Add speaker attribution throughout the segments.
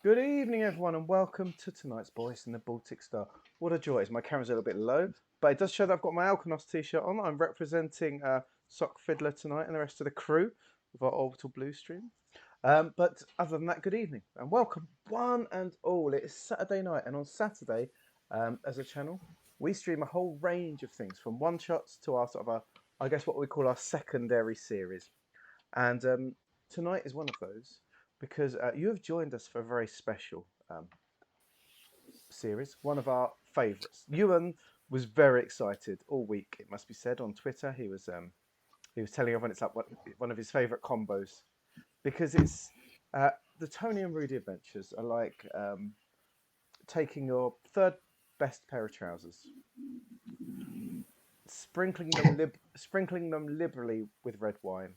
Speaker 1: Good evening, everyone, and welcome to tonight's Boys in the Baltic Star. What a joy! My camera's a little bit low, but it does show that I've got my Alkanos t-shirt on. I'm representing Sock Fiddler tonight and the rest of the crew of our Orbital Blue stream. But other than that, good evening and welcome, one and all. It is Saturday night, and on Saturday, as a channel, we stream a whole range of things from one-shots to our sort of I guess what we call our secondary series. And tonight is one of those because you have joined us for a very special series, one of our favourites. Ewan was very excited all week. It must be said on Twitter, he was telling everyone it's like one of his favourite combos because it's the Tony and Rudi adventures are like taking your third best pair of trousers, sprinkling them liberally with red wine,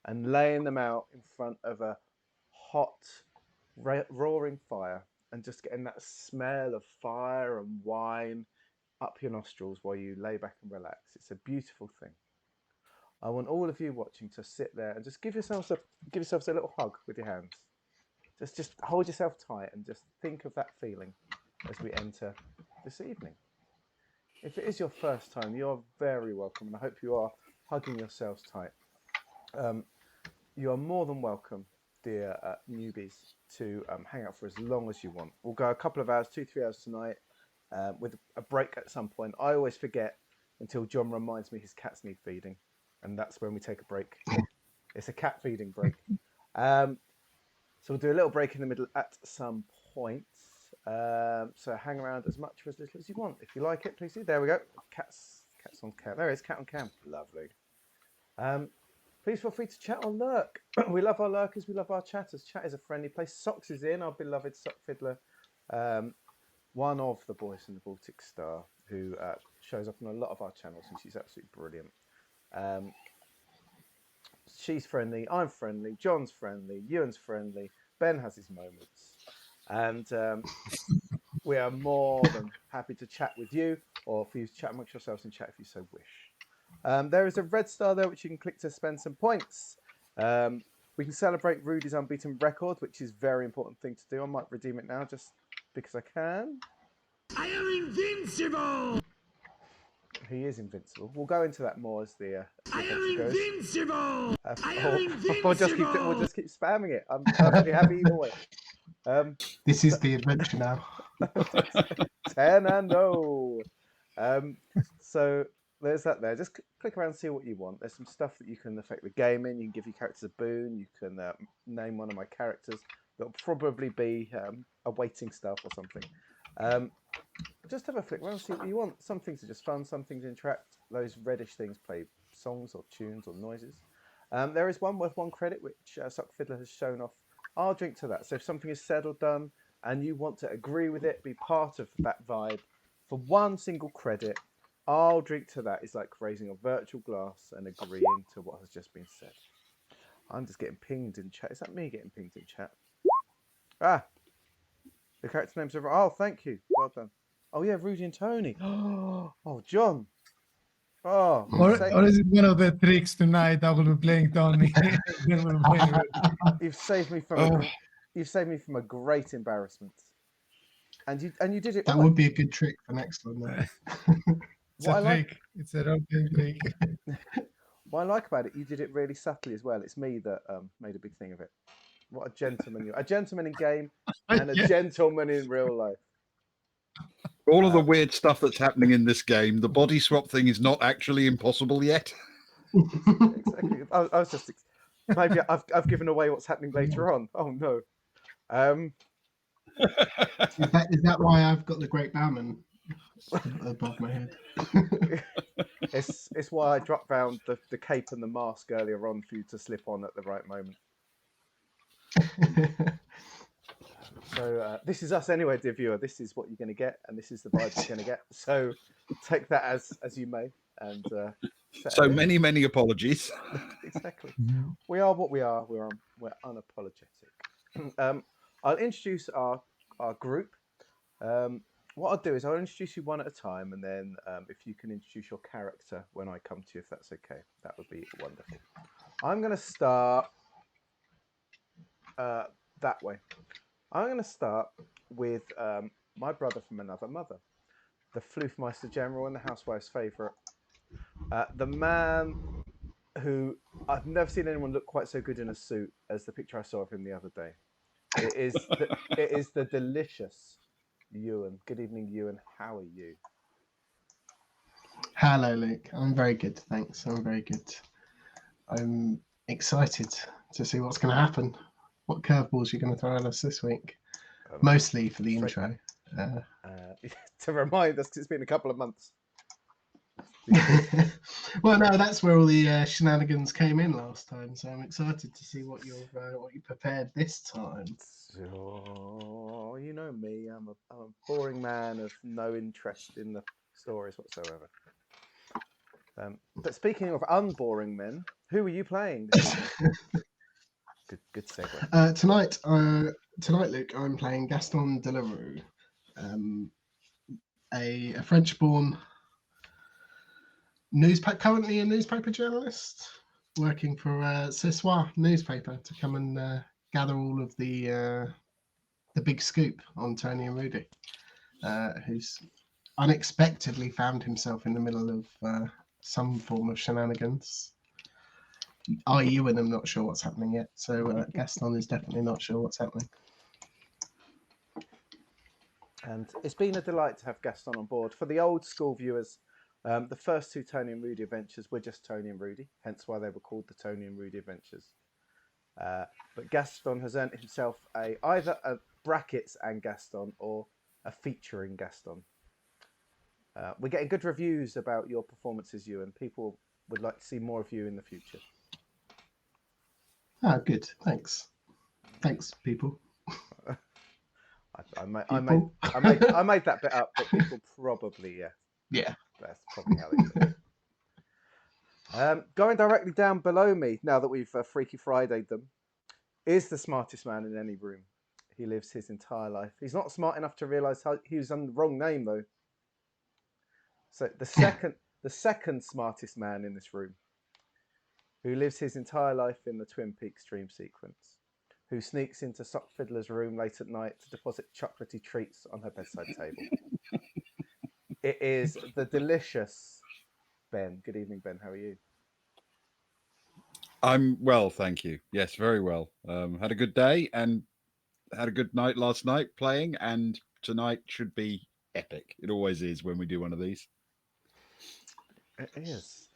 Speaker 1: and laying them out in front of a hot, roaring fire and just getting that smell of fire and wine up your nostrils while you lay back and relax. It's a beautiful thing. I want all of you watching to sit there and just give yourselves a little hug with your hands. Just hold yourself tight and just think of that feeling as we enter this evening. If it is your first time, you're very welcome, and I hope you are hugging yourselves tight. You are more than welcome, dear newbies, to hang out for as long as you want. We'll go a couple of hours, 2-3 hours tonight, with a break at some point. I always forget until John reminds me his cats need feeding, and that's when we take a break. It's a cat feeding break. So we'll do a little break in the middle at some point. So hang around as much or as little as you want. If you like it, please do. There we go. Cats on cam. There it is, cat on cam. Lovely. Please feel free to chat or lurk. We love our lurkers. We love our chatters. Chat is a friendly place. Socks is in, our beloved sock fiddler. One of the boys in the Baltic Star who shows up on a lot of our channels, and she's absolutely brilliant. She's friendly. I'm friendly. John's friendly. Ewan's friendly. Ben has his moments. And we are more than happy to chat with you, or for you to chat amongst yourselves and chat if you so wish. There is a red star there which you can click to spend some points. We can celebrate Rudi's unbeaten record, which is a very important thing to do. I might redeem it now just because I can.
Speaker 2: I am invincible!
Speaker 1: He is invincible. We'll go into that more as the
Speaker 2: I am
Speaker 1: adventure goes.
Speaker 2: invincible! I am
Speaker 1: We'll
Speaker 2: invincible!
Speaker 1: just keep spamming it. I'm perfectly happy either way.
Speaker 3: This is the adventure now.
Speaker 1: 10 and 0. So there's that there. Just click around and see what you want. There's some stuff that you can affect the game in. You can give your characters a boon. You can name one of my characters. That'll probably be a waiting staff or something. Just have a flick around and see what you want. Some things are just fun. Some things interact. Those reddish things play songs or tunes or noises. There is one worth 1 credit, which Sock Fiddler has shown off. I'll drink to that. So if something is said or done and you want to agree with it, be part of that vibe, for 1 single credit, I'll drink to that. It's like raising a virtual glass and agreeing to what has just been said. I'm just getting pinged in chat. Is that me getting pinged in chat? Ah, the character names are... Oh, thank you. Well done. Oh, yeah, Rudi and Tony. Oh, John. Oh,
Speaker 4: or is it one of the tricks tonight? I will be playing Tony.
Speaker 1: You've saved me from a great embarrassment. And you did it.
Speaker 3: That would be a good trick for next one.
Speaker 4: It's a trick. It's a role-playing trick.
Speaker 1: What I like about it, you did it really subtly as well. It's me that made a big thing of it. What a gentleman you are. A gentleman in game and a gentleman in real life.
Speaker 5: All of the weird stuff that's happening in this game, the body swap thing is not actually impossible yet.
Speaker 1: Exactly. I was just... Maybe I've given away what's happening later on. Oh, no.
Speaker 3: Is that why I've got the Great Bowman above my head?
Speaker 1: It's why I dropped down the cape and the mask earlier on for you to slip on at the right moment. So this is us anyway, dear viewer. This is what you're going to get, and this is the vibe you're going to get. So take that as you may. And
Speaker 5: so many apologies.
Speaker 1: Exactly. We are what we are. We're unapologetic. I'll introduce our group. What I'll do is I'll introduce you one at a time, and then if you can introduce your character when I come to you, if that's okay, that would be wonderful. I'm going to start that way. I'm going to start with my brother from another mother, the Floofmeister General and the Housewife's favourite, the man who I've never seen anyone look quite so good in a suit as the picture I saw of him the other day. It is the delicious Ewan. Good evening, Ewan. How are you?
Speaker 3: Hello, Luke. I'm very good, thanks. I'm very good. I'm excited to see what's going to happen. What curveballs you're going to throw at us this week? Mostly for the intro.
Speaker 1: To remind us, 'cause it's been a couple of months.
Speaker 3: Well, no, that's where all the shenanigans came in last time. So I'm excited to see what you prepared this time.
Speaker 1: So, you know me. I'm a boring man of no interest in the stories whatsoever. But speaking of unboring men, who are you playing this evening? Good segue.
Speaker 3: Tonight, Luke, I'm playing Gaston Delarue, a French-born currently a newspaper journalist working for Ce Soir newspaper to come and gather all of the big scoop on Tony and Rudi, who's unexpectedly found himself in the middle of some form of shenanigans. You and I'm not sure what's happening yet, so Gaston is definitely not sure what's happening.
Speaker 1: And it's been a delight to have Gaston on board. For the old school viewers, the first two Tony and Rudi adventures were just Tony and Rudi, hence why they were called the Tony and Rudi adventures. But Gaston has earned himself either a brackets and Gaston or a featuring Gaston. We're getting good reviews about your performances, you, and people would like to see more of you in the future.
Speaker 3: Ah, good. Thanks, people.
Speaker 1: I made that bit up, but people probably
Speaker 3: yeah.
Speaker 1: That's probably how they do it. Going directly down below me, now that we've Freaky Friday'd them, is the smartest man in any room. He lives his entire life. He's not smart enough to realise he was on the wrong name, though. So the second smartest man in this room, who lives his entire life in the Twin Peaks dream sequence, who sneaks into Sock Fiddler's room late at night to deposit chocolatey treats on her bedside table. It is the delicious Ben. Good evening, Ben. How are you?
Speaker 5: I'm well, thank you. Yes, very well. Had a good day and had a good night last night playing, and tonight should be epic. It always is when we do one of these.
Speaker 1: It is.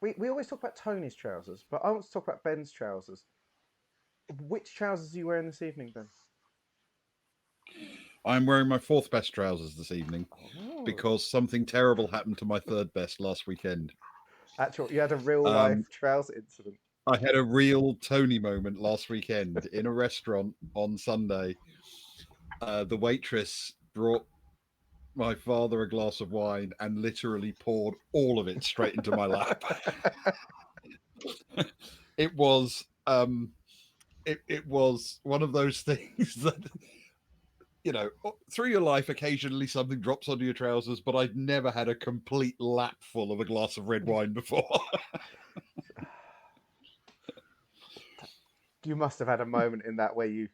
Speaker 1: We always talk about Tony's trousers, but I want to talk about Ben's trousers. Which trousers are you wearing this evening, Ben?
Speaker 5: I'm wearing my fourth best trousers this evening because something terrible happened to my third best last weekend.
Speaker 1: Actually, you had a real life trouser incident.
Speaker 5: I had a real Tony moment last weekend in a restaurant on Sunday. The waitress brought my father a glass of wine and literally poured all of it straight into my lap. It was it was one of those things that, you know, through your life, occasionally something drops onto your trousers, but I've never had a complete lap full of a glass of red wine before.
Speaker 1: You must have had a moment in that where you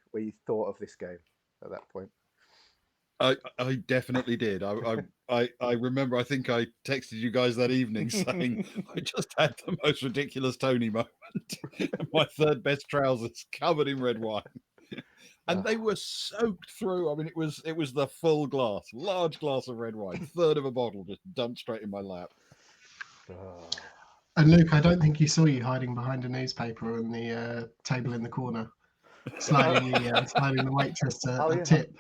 Speaker 1: thought of this game at that point.
Speaker 5: I definitely did. I remember. I think I texted you guys that evening saying I just had the most ridiculous Tony moment. My third best trousers covered in red wine, and they were soaked through. I mean, it was the full glass, large glass of red wine, third of a bottle, just dumped straight in my lap.
Speaker 3: And Luke, I don't think he saw you hiding behind a newspaper on the table in the corner, sliding the waitress a tip.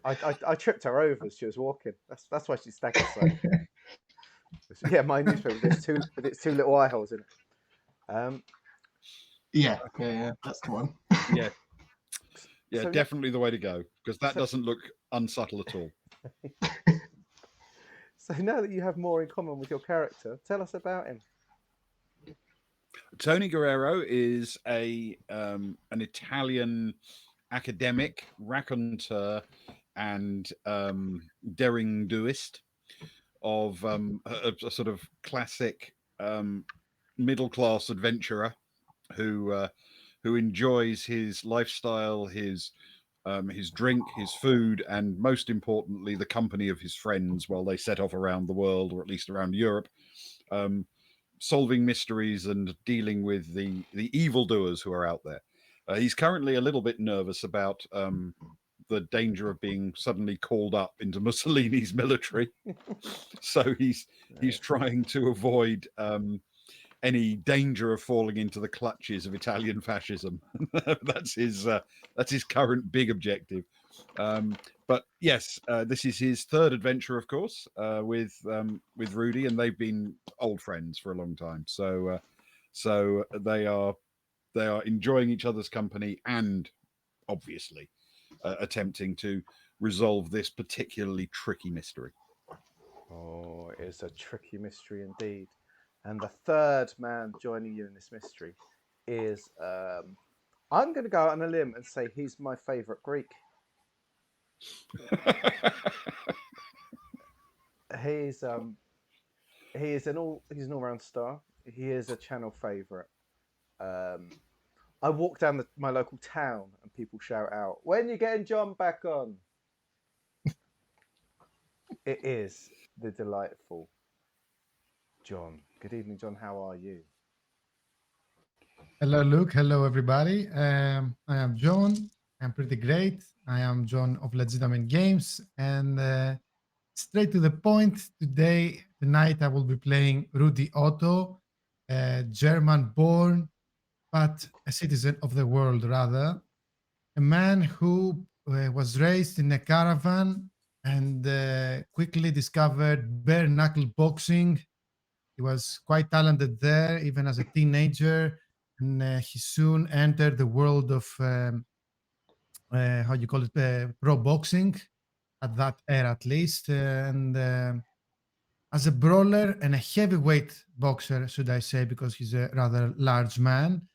Speaker 1: I tripped her over as she was walking. That's why she staggered so. Yeah, my newspaper with its two little eye holes in it.
Speaker 3: Yeah, that's the one.
Speaker 5: Yeah, so definitely the way to go, because that doesn't look unsubtle at all.
Speaker 1: So now that you have more in common with your character, tell us about him.
Speaker 5: Tony Guerrero is an Italian academic, raconteur, and daring doist of a sort of classic middle-class adventurer who who enjoys his lifestyle, his drink, his food, and most importantly, the company of his friends while they set off around the world, or at least around Europe, solving mysteries and dealing with the evildoers who are out there. He's currently a little bit nervous about the danger of being suddenly called up into Mussolini's military, so he's trying to avoid any danger of falling into the clutches of Italian fascism. That's his current big objective. But yes, this is his third adventure, of course, with Rudi, and they've been old friends for a long time. So they are enjoying each other's company and obviously attempting to resolve this particularly tricky mystery.
Speaker 1: Oh, it's a tricky mystery indeed. And the third man joining you in this mystery is, I'm going to go out on a limb and say he's my favourite Greek. He's he's an all-round star. He is a channel favourite. I walk down my local town and people shout out, "When you getting John back on?" It is the delightful John. Good evening, John. How are you?
Speaker 4: Hello, Luke. Hello, everybody. I am John. I'm pretty great. I am John of Legitimate Games. And straight to the point, tonight, I will be playing Rudi Otto, German born, but a citizen of the world, rather. A man who was raised in a caravan and quickly discovered bare knuckle boxing. He was quite talented there, even as a teenager, and he soon entered the world of how you call it, pro boxing, at that era at least, and as a brawler and a heavyweight boxer, should I say, because he's a rather large man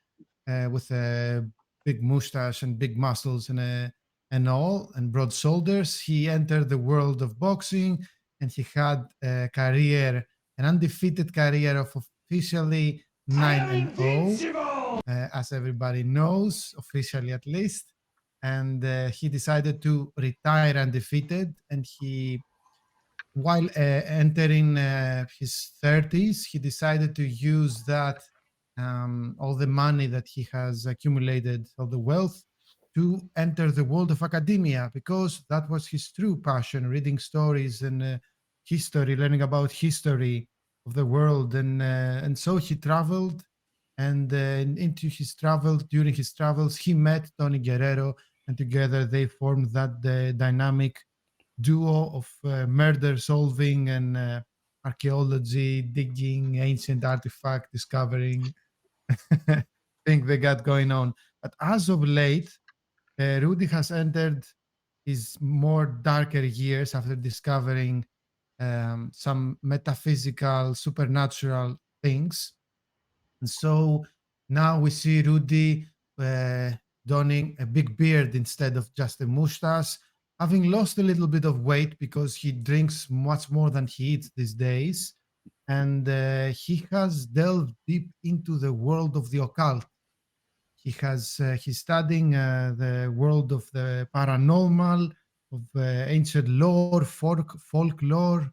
Speaker 4: with a big mustache and big muscles and all, and broad shoulders. He entered the world of boxing, and he had a career, an undefeated career of officially 9-0, as everybody knows, officially at least. And he decided to retire undefeated, and while entering his 30s, he decided to use that all the money that he has accumulated, all the wealth, to enter the world of academia, because that was his true passion: reading stories and history, learning about history of the world. And so he traveled, and during his travels, he met Tony Guerrero, and together they formed that dynamic duo of murder solving and archaeology, digging, ancient artifact discovering thing they got going on. But as of late, Rudi has entered his more darker years after discovering some metaphysical, supernatural things. And so now we see Rudi donning a big beard instead of just a mustache, having lost a little bit of weight because he drinks much more than he eats these days. And he has delved deep into the world of the occult. He's studying the world of the paranormal, of ancient lore, folklore,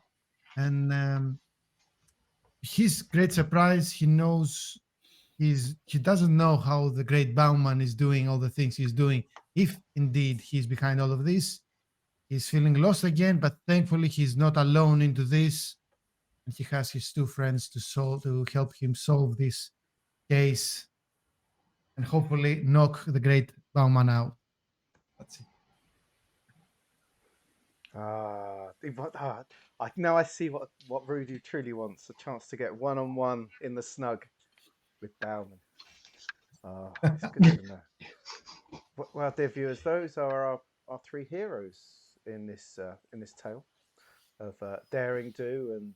Speaker 4: and his great surprise, he doesn't know how the great Bauman is doing all the things he's doing. If indeed he's behind all of this, he's feeling lost again, but thankfully he's not alone into this, and he has his two friends to help him solve this case and hopefully knock the great Bauman out. That's it.
Speaker 1: Now I see what Rudi truly wants: a chance to get one-on-one in the snug with Bauman. It's good to know. Well, dear viewers, those are our three heroes in this tale of daring do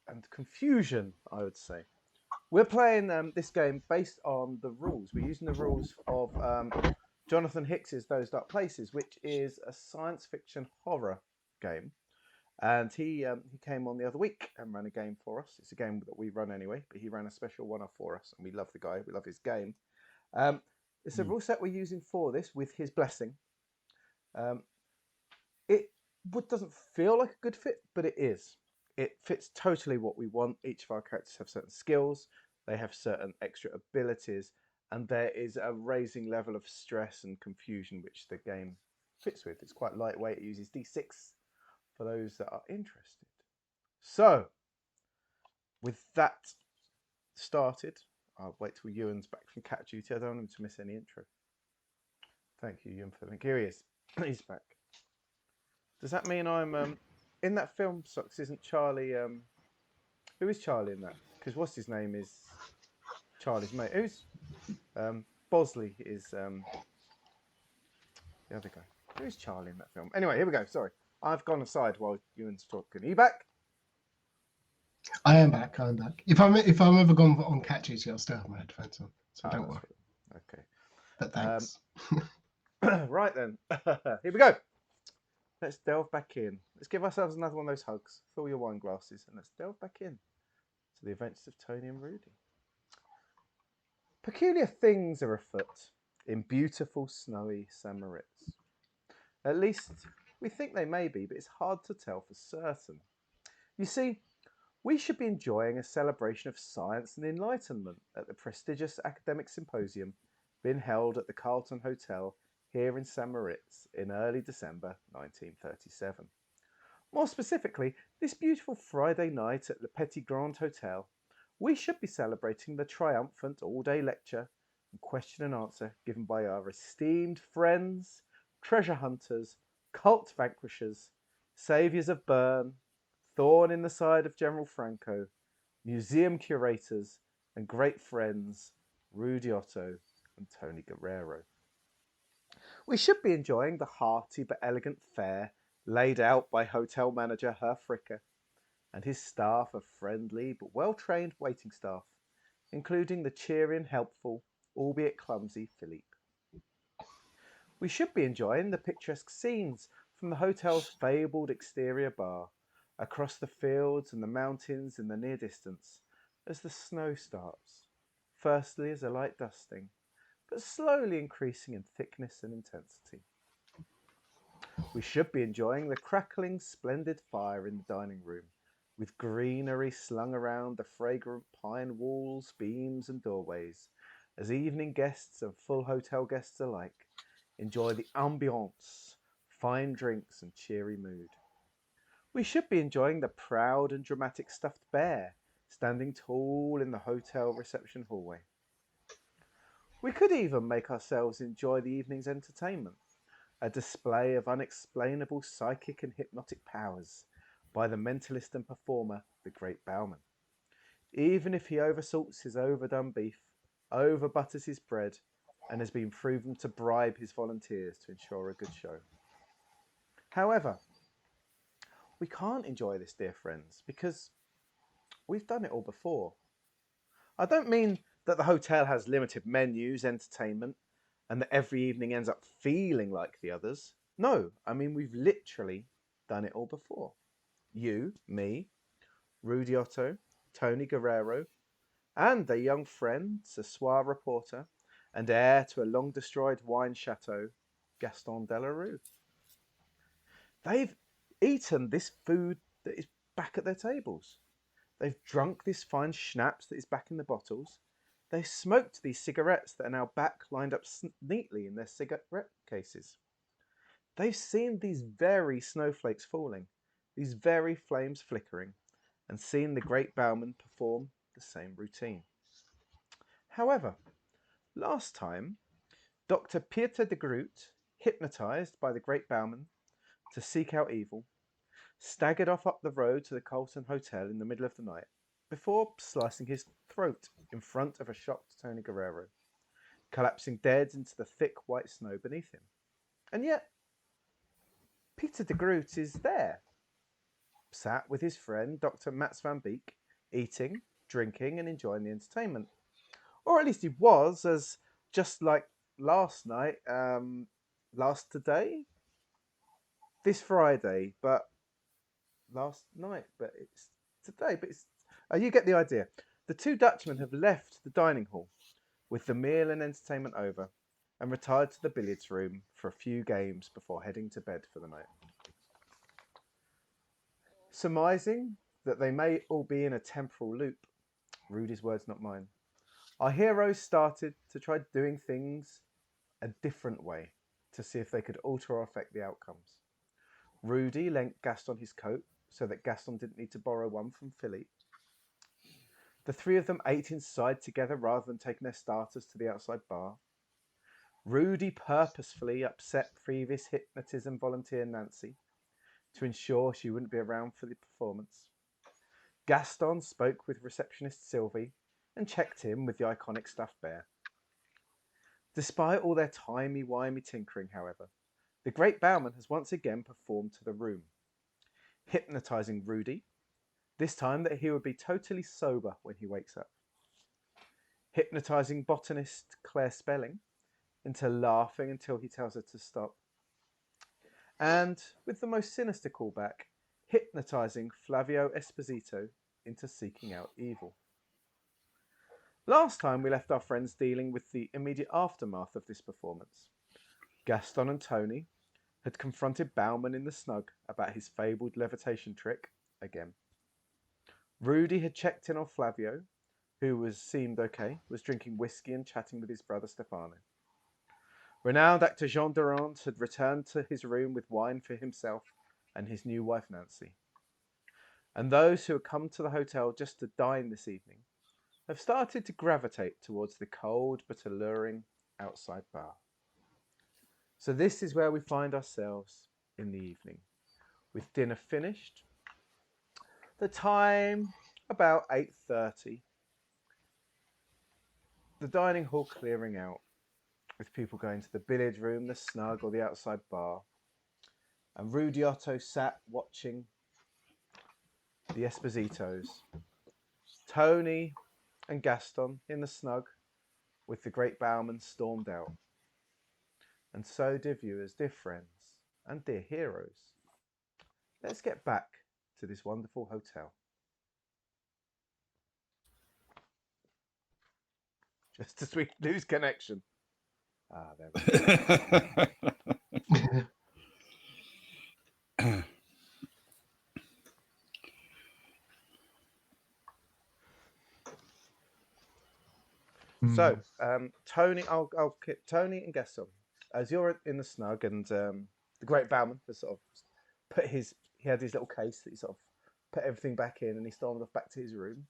Speaker 1: and confusion, I would say. We're playing this game based on the rules. We're using the rules of Jonathan Hicks's Those Dark Places, which is a science fiction horror game. And he came on the other week and ran a game for us. It's a game that we run anyway, but he ran a special one-off for us, and we love the guy. We love his game. It's the rule set we're using for this with his blessing. It doesn't feel like a good fit, but it is. It fits totally what we want. Each of our characters have certain skills, they have certain extra abilities, and there is a raising level of stress and confusion which the game fits with. It's quite lightweight. It uses D6 for those that are interested. So, with that started, I'll wait till Ewan's back from cat duty. I don't want him to miss any intro. Thank you, Ewan, for the link. Here he is. He's back. Does that mean I'm in that film? Socks, isn't Charlie? Who is Charlie in that? Because what's his name is Charlie's mate. Who's Bosley is the other guy. Who is Charlie in that film? Anyway, here we go. Sorry, I've gone aside while Ewan's talking. Are you back?
Speaker 3: I am back. I'm back. If I'm ever gone on cat duty, I'll still have my headphones on, so don't worry.
Speaker 1: Okay.
Speaker 3: But thanks.
Speaker 1: Right then, here we go. Let's delve back in. Let's give ourselves another one of those hugs. Fill your wine glasses and let's delve back in to the events of Tony and Rudi. Peculiar things are afoot in beautiful, snowy St. Moritz. At least we think they may be, but it's hard to tell for certain. You see, we should be enjoying a celebration of science and enlightenment at the prestigious academic symposium being held at the Carlton Hotel here in St. Moritz in early December 1937. More specifically, this beautiful Friday night at Le Petit Grand Hotel, we should be celebrating the triumphant all-day lecture and question and answer given by our esteemed friends, treasure hunters, cult vanquishers, saviours of Bern, thorn in the side of General Franco, museum curators, and great friends, Rudi Otto and Tony Guerrero. We should be enjoying the hearty but elegant fare laid out by hotel manager Herr Fricker and his staff of friendly but well-trained waiting staff, including the cheery and helpful, albeit clumsy, Philippe. We should be enjoying the picturesque scenes from the hotel's fabled exterior bar, across the fields and the mountains in the near distance, as the snow starts, firstly as a light dusting, but slowly increasing in thickness and intensity. We should be enjoying the crackling, splendid fire in the dining room, with greenery slung around the fragrant pine walls, beams and doorways, as evening guests and full hotel guests alike enjoy the ambiance, fine drinks and cheery mood. We should be enjoying the proud and dramatic stuffed bear standing tall in the hotel reception hallway. We could even make ourselves enjoy the evening's entertainment, a display of unexplainable psychic and hypnotic powers by the mentalist and performer, the Great Bowman. Even if he oversalts his overdone beef, overbutters his bread, and has been proven to bribe his volunteers to ensure a good show. However, we can't enjoy this, dear friends, because we've done it all before. I don't mean that the hotel has limited menus, entertainment, and that every evening ends up feeling like the others. No, I mean we've literally done it all before. You, me, Rudi Otto, Tony Guerrero, and a young friend, ce soir reporter, and heir to a long-destroyed wine chateau, Gaston Delarue. They've eaten this food that is back at their tables. They've drunk this fine schnapps that is back in the bottles. They've smoked these cigarettes that are now back lined up neatly in their cigarette cases. They've seen these very snowflakes falling, these very flames flickering, and seen the Great Bowman perform the same routine. However, last time, Dr. Pieter de Groot, hypnotized by the Great Bowman to seek out evil, staggered off up the road to the Carlton Hotel in the middle of the night, before slicing his throat in front of a shocked Tony Guerrero, collapsing dead into the thick white snow beneath him. And yet, Pieter de Groot is there, sat with his friend Dr. Mats van Beek, eating, drinking and enjoying the entertainment. Or at least he was, as just like last night, this Friday, but last night, but it's today, but it's, you get the idea. The two Dutchmen have left the dining hall with the meal and entertainment over and retired to the billiards room for a few games before heading to bed for the night. Surmising that they may all be in a temporal loop, Rudi's words, not mine, our heroes started to try doing things a different way to see if they could alter or affect the outcomes. Rudi lent Gaston his coat so that Gaston didn't need to borrow one from Philippe. The three of them ate inside together rather than taking their starters to the outside bar. Rudi purposefully upset previous hypnotism volunteer Nancy to ensure she wouldn't be around for the performance. Gaston spoke with receptionist Sylvie and checked in with the iconic stuffed bear. Despite all their timey-wimey tinkering, however, the great bowman has once again performed to the room, hypnotising Rudi, this time that he would be totally sober when he wakes up. Hypnotising botanist Claire Spelling into laughing until he tells her to stop. And, with the most sinister callback, hypnotising Flavio Esposito into seeking out evil. Last time we left our friends dealing with the immediate aftermath of this performance. Gaston and Tony had confronted Bauman in the snug about his fabled levitation trick again. Rudi had checked in on Flavio, who seemed okay, was drinking whiskey and chatting with his brother Stefano. Renowned actor Jean Durand had returned to his room with wine for himself and his new wife Nancy. And those who had come to the hotel just to dine this evening have started to gravitate towards the cold but alluring outside bar. So this is where we find ourselves in the evening, with dinner finished, the time about 8:30, the dining hall clearing out, with people going to the billiard room, the snug or the outside bar, and Rudi Otto sat watching the Espositos, Tony and Gaston in the snug, with the great bowman stormed out. And so, dear viewers, dear friends, and dear heroes, let's get back to this wonderful hotel. Just as we lose connection. Ah, there we go. So, Tony, I'll keep Tony and Gaston. As you're in the snug, and the great bowman has sort of he had his little case that he sort of put everything back in, and he stormed off back to his room.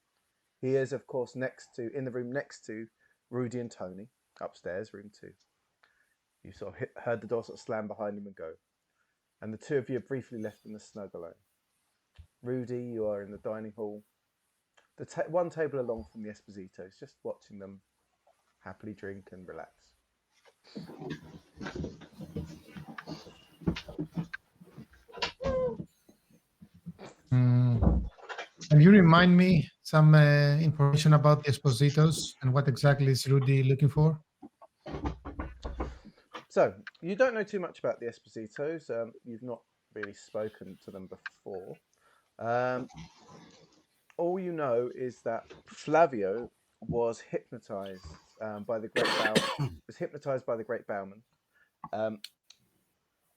Speaker 1: He is, of course, in the room next to Rudi and Tony, upstairs, room 2. You sort of heard the door sort of slam behind him and go, and the two of you are briefly left in the snug alone. Rudi, you are in the dining hall, one table along from the Espositos, just watching them happily drink and relax.
Speaker 4: Can you remind me some information about the Espositos and what exactly is Rudi looking for?
Speaker 1: So, you don't know too much about the Espositos. You've not really spoken to them before. All you know is that Flavio was hypnotized by the great bowman.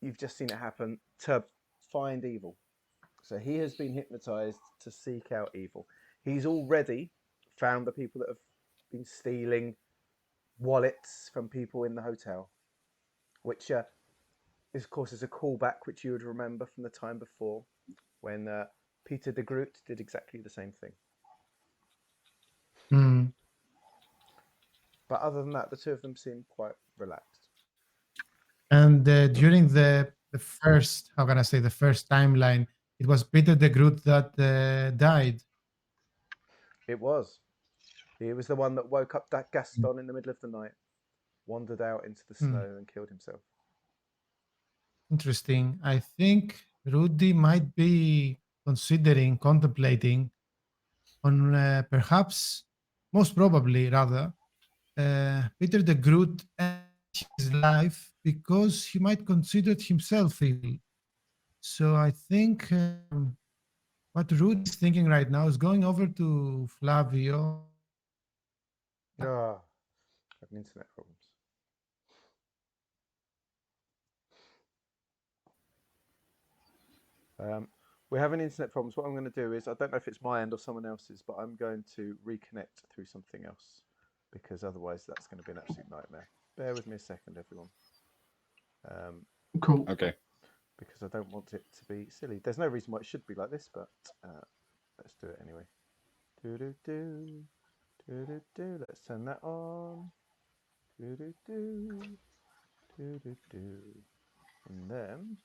Speaker 1: You've just seen it happen to find evil. So he has been hypnotized to seek out evil. He's already found the people that have been stealing wallets from people in the hotel, which is, of course, is a callback which you would remember from the time before when Peter de Groot did exactly the same thing. But other than that, the two of them seem quite relaxed.
Speaker 4: And during the first, how can I say, the first timeline, it was Peter de Groot that died.
Speaker 1: It was. He was the one that woke up that Gaston in the middle of the night, wandered out into the snow and killed himself.
Speaker 4: Interesting. I think Rudi might be contemplating on perhaps, most probably rather, Peter de Groot and his life because he might consider himself evil. So I think what Rudi is thinking right now is going over to Flavio.
Speaker 1: Having internet problems. We're having internet problems. What I'm going to do is, I don't know if it's my end or someone else's, but I'm going to reconnect through something else because otherwise that's going to be an absolute nightmare. Bear with me a second, everyone.
Speaker 3: Cool.
Speaker 5: Okay.
Speaker 1: Because I don't want it to be silly. There's no reason why it should be like this, but let's do it anyway. Do do do do do do. Let's turn that on. Do do do do do do. And then